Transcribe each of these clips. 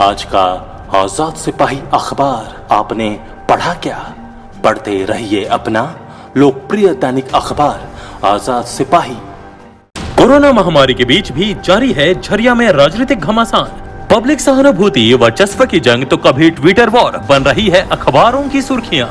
आज का आजाद सिपाही अखबार आपने पढ़ा क्या? पढ़ते रहिए अपना लोकप्रिय दैनिक अखबार आजाद सिपाही। कोरोना महामारी के बीच भी जारी है झरिया में राजनीतिक घमासान। पब्लिक सहानुभूति वर्चस्व की जंग तो कभी ट्विटर वॉर बन रही है अखबारों की सुर्खियां।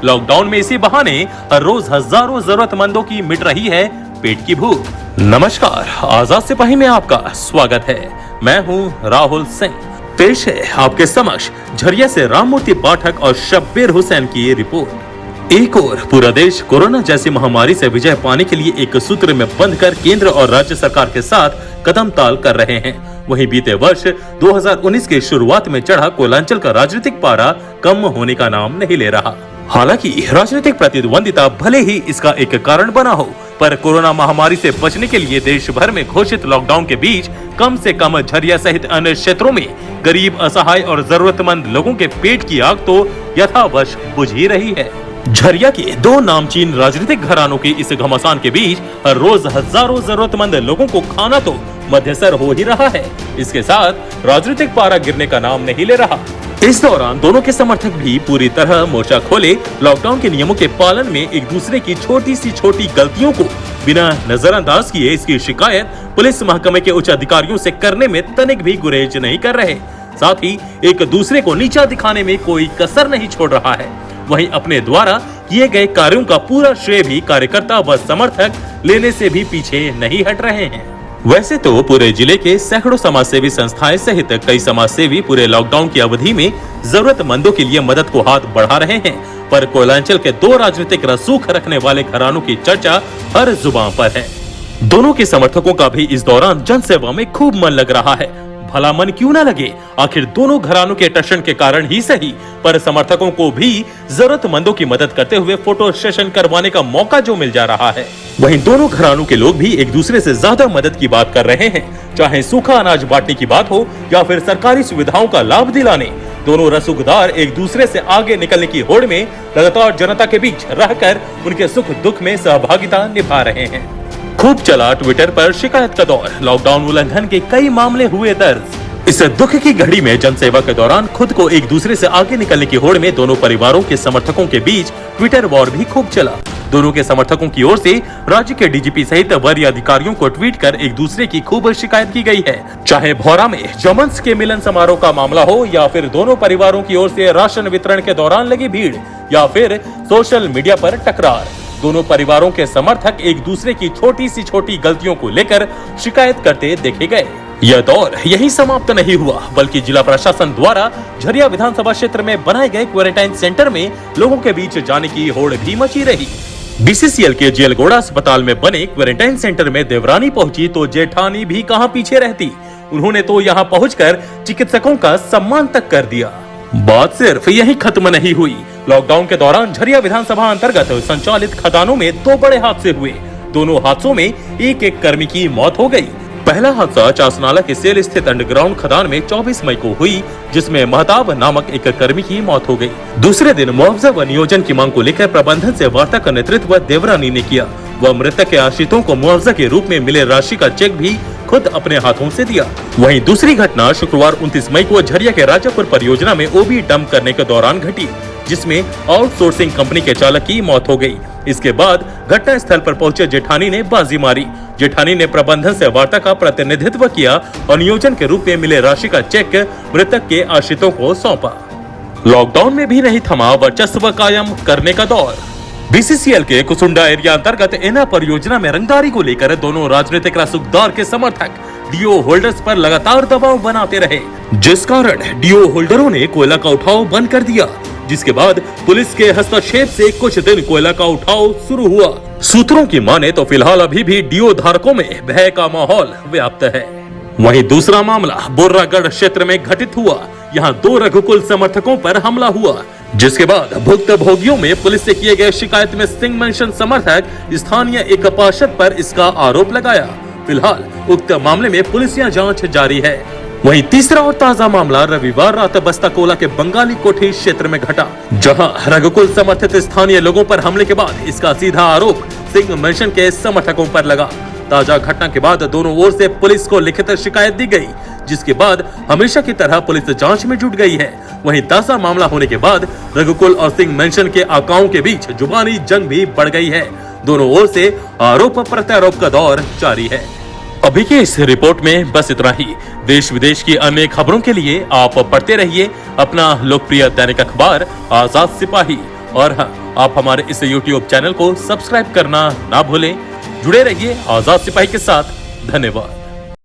लॉकडाउन में इसी बहाने हर रोज हजारों जरूरतमंदों की मिट रही है पेट की भूख। नमस्कार, आजाद सिपाही में आपका स्वागत है। मैं हूं राहुल सिंह। पेश है आपके समक्ष झरिया से राममूर्ति पाठक और शब्बीर हुसैन की रिपोर्ट। एक ओर पूरा देश कोरोना जैसी महामारी से विजय पाने के लिए एक सूत्र में बंधकर केंद्र और राज्य सरकार के साथ कदम ताल कर रहे हैं, वहीं बीते वर्ष 2019 के शुरुआत में चढ़ा कोयलांचल का राजनीतिक पारा कम होने का नाम नहीं ले रहा। हालांकि राजनीतिक प्रतिद्वंदिता भले ही इसका एक कारण बना हो, पर कोरोना महामारी से बचने के लिए देश भर में घोषित लॉकडाउन के बीच कम से कम झरिया सहित अन्य क्षेत्रों में गरीब, असहाय और जरूरतमंद लोगों के पेट की आग तो यथावश बुझ ही रही है। झरिया के दो नामचीन राजनीतिक घरानों की इस घमासान के बीच हर रोज हजारों जरूरतमंद लोगों को खाना तो मध्यसर हो ही रहा है, इसके साथ राजनीतिक पारा गिरने का नाम नहीं ले रहा। इस दौरान दोनों के समर्थक भी पूरी तरह मोर्चा खोले लॉकडाउन के नियमों के पालन में एक दूसरे की छोटी सी छोटी गलतियों को बिना नजरअंदाज किए इसकी शिकायत पुलिस महकमे के उच्च अधिकारियों से करने में तनिक भी गुरेज नहीं कर रहे। साथ ही एक दूसरे को नीचा दिखाने में कोई कसर नहीं छोड़ रहा है। वहीं अपने द्वारा किए गए कार्यों का पूरा श्रेय भी कार्यकर्ता व समर्थक लेने से भी पीछे नहीं हट रहे हैं। वैसे तो पूरे जिले के सैकड़ों समाजसेवी संस्थाएं सहित कई समाजसेवी पूरे लॉकडाउन की अवधि में जरूरतमंदों के लिए मदद को हाथ बढ़ा रहे हैं, पर कोयलांचल के दो राजनीतिक रसूख रखने वाले घरानों की चर्चा हर जुबान पर है। दोनों के समर्थकों का भी इस दौरान जनसेवा में खूब मन लग रहा है। भला मन क्यों न लगे, आखिर दोनों घरानों के टशन के कारण ही सही, पर समर्थकों को भी जरूरतमंदों की मदद करते हुए फोटो सेशन करवाने का मौका जो मिल जा रहा है। वहीं दोनों घरानों के लोग भी एक दूसरे से ज्यादा मदद की बात कर रहे हैं, चाहे सूखा अनाज बांटने की बात हो या फिर सरकारी सुविधाओं का लाभ दिलाने। दोनों रसूखदार एक दूसरे से आगे निकलने की होड़ में लगातार जनता के बीच रहकर उनके सुख दुख में सहभागिता निभा रहे हैं। खूब चला ट्विटर पर शिकायत का दौर, लॉकडाउन उल्लंघन के कई मामले हुए दर्ज। इस दुख की घड़ी में जनसेवा के दौरान खुद को एक दूसरे से आगे निकलने की होड़ में दोनों परिवारों के समर्थकों के बीच ट्विटर वॉर भी खूब चला। दोनों के समर्थकों की ओर से राज्य के डीजीपी सहित वरीय अधिकारियों को ट्वीट कर एक दूसरे की खूब शिकायत की गई है, चाहे भौरा में जमन्स के मिलन समारोह का मामला हो या फिर दोनों परिवारों की ओर से राशन वितरण के दौरान लगी भीड़ या फिर सोशल मीडिया पर टकरार। दोनों परिवारों के समर्थक एक दूसरे की छोटी सी छोटी गलतियों को लेकर शिकायत करते देखे गए। यह दौर यही समाप्त नहीं हुआ, बल्कि जिला प्रशासन द्वारा झरिया विधानसभा क्षेत्र में बनाए गए क्वारंटाइन सेंटर में लोगों के बीच जाने की होड़ भी मची रही। बीसीसीएल के जेलगोड़ा अस्पताल में बने क्वारंटाइन सेंटर में देवरानी पहुंची तो जेठानी भी कहां पीछे रहती। उन्होंने तो यहां पहुंचकर चिकित्सकों का सम्मान तक कर दिया। बात सिर्फ यही खत्म नहीं हुई। लॉकडाउन के दौरान झरिया विधानसभा अंतर्गत संचालित खदानों में दो बड़े हादसे हुए। दोनों हादसों में एक एक कर्मी की मौत हो गई। पहला हादसा चासनाला के सेल स्थित अंडरग्राउंड खदान में 24 मई को हुई, जिसमें महताब नामक एक कर्मी की मौत हो गई। दूसरे दिन मुआवजा व नियोजन की मांग को लेकर प्रबंधन से वार्ता का नेतृत्व देवरानी ने किया। वह मृतक के आश्रितों को मुआवजा के रूप में मिले राशि का चेक भी खुद अपने हाथों से दिया। वहीं दूसरी घटना शुक्रवार 29 मई को झरिया के राजापुर परियोजना में ओबी डंप करने के दौरान घटी, जिसमें आउटसोर्सिंग कंपनी के चालक की मौत हो गई। इसके बाद घटना स्थल पर पहुंचे जेठानी ने बाजी मारी। जेठानी ने प्रबंधन से वार्ता का प्रतिनिधित्व किया और नियोजन के रूप में मिले राशि का चेक मृतक के आश्रितों को सौंपा। लॉकडाउन में भी नहीं थमा वर्चस्व कायम करने का दौर। बीसीसीएल के कुसुंडा एरिया अंतर्गत एना परियोजना में रंगदारी को लेकर दोनों राजनीतिक रसूखदार के समर्थक डीओ होल्डर्स पर लगातार दबाव बनाते रहे, जिस कारण डीओ होल्डरों ने कोयला का उठाव बंद कर दिया, जिसके बाद पुलिस के हस्तक्षेप से कुछ दिन कोयला का उठाव शुरू हुआ। सूत्रों की माने तो फिलहाल अभी भी डीओ धारकों में भय का माहौल व्याप्त है। वहीं दूसरा मामला बोर्रागढ़ क्षेत्र में घटित हुआ। यहाँ दो रघुकुल समर्थकों पर हमला हुआ, जिसके बाद भुक्तभोगियों में पुलिस से किए गए शिकायत में सिंह मेंशन समर्थक स्थानीय एक पार्षद पर इसका आरोप लगाया। फिलहाल उक्त मामले में पुलिसिया जांच जारी है। वहीं तीसरा और ताजा मामला रविवार रात बस्ता कोला के बंगाली कोठी क्षेत्र में घटा, जहां रघुकुल समर्थित स्थानीय लोगों पर हमले के बाद इसका सीधा आरोप सिंह मेंशन के समर्थकों पर लगा। ताजा घटना के बाद दोनों ओर से पुलिस को लिखित शिकायत दी गई, जिसके बाद हमेशा की तरह पुलिस जांच में जुट गई है। वहीं ताजा मामला होने के बाद रघुकुल और सिंह मेंशन के आकाओं के बीच जुबानी जंग भी बढ़ गई है। दोनों ओर से आरोप प्रत्यारोप का दौर जारी है। अभी के इस रिपोर्ट में बस इतना ही। देश विदेश की अन्य खबरों के लिए आप पढ़ते रहिए अपना लोकप्रिय दैनिक अखबार आजाद सिपाही। और हाँ, आप हमारे इस YouTube चैनल को सब्सक्राइब करना ना भूलें। जुड़े रहिए आजाद सिपाही के साथ। धन्यवाद।